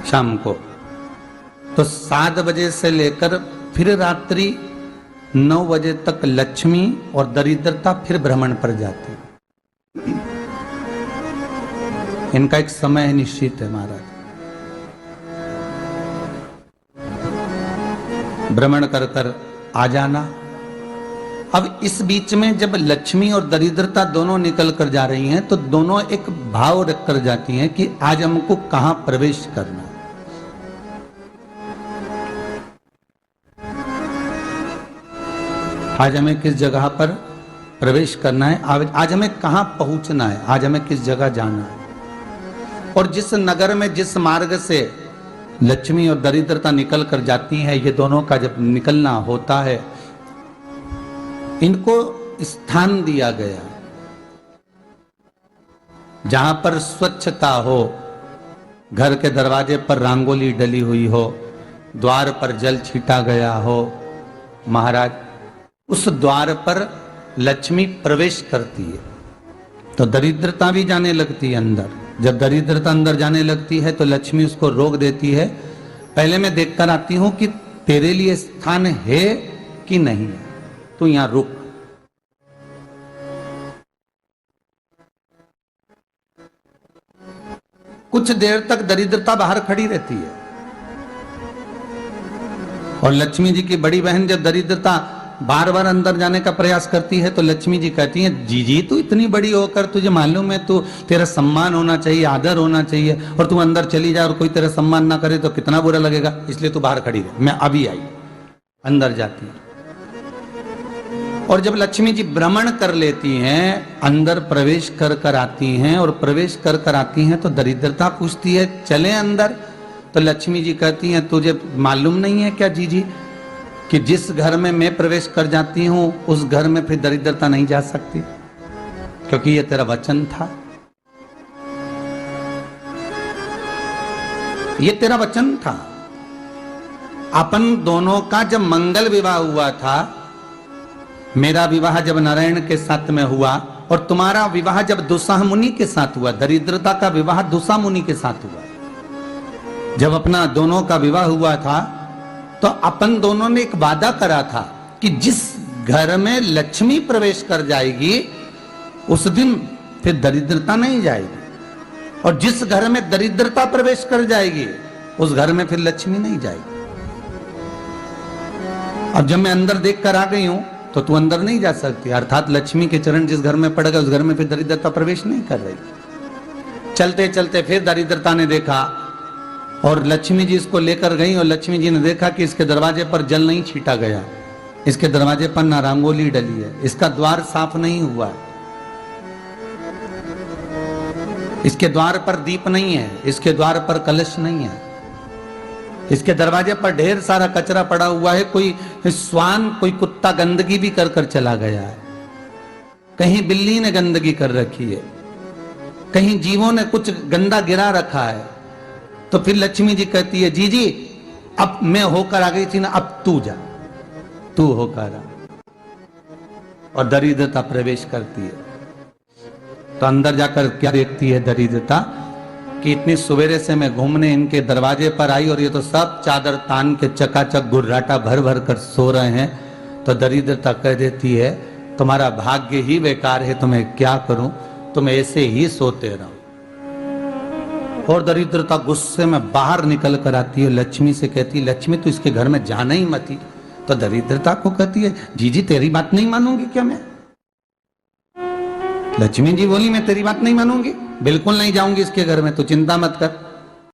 शाम को। तो 7 बजे से लेकर फिर रात्रि 9 बजे तक लक्ष्मी और दरिद्रता फिर भ्रमण पर जाती है। इनका एक समय निश्चित है महाराज, भ्रमण कर कर आ जाना। अब इस बीच में जब लक्ष्मी और दरिद्रता दोनों निकल कर जा रही हैं तो दोनों एक भाव रख कर जाती हैं कि आज हमको कहां प्रवेश करना है। आज हमें किस जगह पर प्रवेश करना है, आज हमें कहां पहुंचना है, आज हमें किस जगह जाना है। और जिस नगर में जिस मार्ग से लक्ष्मी और दरिद्रता निकल कर जाती है, ये दोनों का जब निकलना होता है, इनको स्थान दिया गया जहां पर स्वच्छता हो, घर के दरवाजे पर रंगोली डली हुई हो, द्वार पर जल छीटा गया हो। महाराज, उस द्वार पर लक्ष्मी प्रवेश करती है तो दरिद्रता भी जाने लगती है अंदर। जब दरिद्रता अंदर जाने लगती है तो लक्ष्मी उसको रोक देती है, पहले मैं देखकर आती हूं कि तेरे लिए स्थान है कि नहीं है, तू यहां रुक। कुछ देर तक दरिद्रता बाहर खड़ी रहती है और लक्ष्मी जी की बड़ी बहन जब दरिद्रता बार बार अंदर जाने का प्रयास करती है तो लक्ष्मी जी कहती हैं, जीजी तू इतनी बड़ी होकर तुझे मालूम है तू तेरा सम्मान होना चाहिए, आदर होना चाहिए, और तू अंदर चली जाए और कोई तेरा सम्मान ना करे तो कितना बुरा लगेगा, इसलिए तू बाहर खड़ी रहे, मैं अभी आई। अंदर जाती है और जब लक्ष्मी जी भ्रमण कर लेती हैं, अंदर प्रवेश कर कर आती हैं और प्रवेश कर कर आती हैं तो दरिद्रता पूछती है चले अंदर। तो लक्ष्मी जी कहती हैं, तुझे मालूम नहीं है क्या जीजी कि जिस घर में मैं प्रवेश कर जाती हूं उस घर में फिर दरिद्रता नहीं जा सकती, क्योंकि ये तेरा वचन था, ये तेरा वचन था। अपन दोनों का जब मंगल विवाह हुआ था, मेरा विवाह जब नारायण के साथ में हुआ और तुम्हारा विवाह जब दुस्साह मुनि के साथ हुआ, दरिद्रता का विवाह दुस्साह मुनि के साथ हुआ। जब अपना दोनों का विवाह हुआ था तो अपन दोनों ने एक वादा करा था कि जिस घर में लक्ष्मी प्रवेश कर जाएगी उस दिन फिर दरिद्रता नहीं जाएगी, और जिस घर में दरिद्रता प्रवेश कर जाएगी उस घर में फिर लक्ष्मी नहीं जाएगी। अब जब मैं अंदर देख कर आ गई हूं तो तू अंदर नहीं जा सकती, अर्थात लक्ष्मी के चरण जिस घर में पड़ गए उस घर में फिर दरिद्रता प्रवेश नहीं कर रही। चलते चलते फिर दरिद्रता ने देखा और लक्ष्मी जी इसको लेकर गई और लक्ष्मी जी ने देखा कि इसके दरवाजे पर जल नहीं छीटा गया, इसके दरवाजे पर ना रंगोली डली है, इसका द्वार साफ नहीं हुआ है, इसके द्वार पर दीप नहीं है, इसके द्वार पर कलश नहीं है, इसके दरवाजे पर ढेर सारा कचरा पड़ा हुआ है, कोई श्वान कोई कुत्ता गंदगी भी कर कर चला गया है, कहीं बिल्ली ने गंदगी कर रखी है, कहीं जीवों ने कुछ गंदा गिरा रखा है। तो फिर लक्ष्मी जी कहती है, जी जी अब मैं होकर आ गई थी ना, अब तू जा, तू होकर आ, और दरिद्रता प्रवेश करती है। तो अंदर जाकर क्या देखती है दरिद्रता कि इतनी सवेरे से मैं घूमने इनके दरवाजे पर आई और ये तो सब चादर तान के चकाचक गुर्राटा भर भर कर सो रहे हैं। तो दरिद्रता कह देती है, तुम्हारा भाग्य ही बेकार है, तुम्हें क्या करूं, तुम ऐसे ही सोते रहो। और दरिद्रता गुस्से में बाहर निकल कर आती है, लक्ष्मी से कहती है, लक्ष्मी तू इसके घर में जाना ही मत ही। तो दरिद्रता को कहती है, जीजी तेरी बात नहीं मानूंगी क्या मैं? लक्ष्मी जी बोली, मैं तेरी बात नहीं मानूंगी, बिल्कुल नहीं जाऊंगी इसके घर में, तू चिंता मत कर।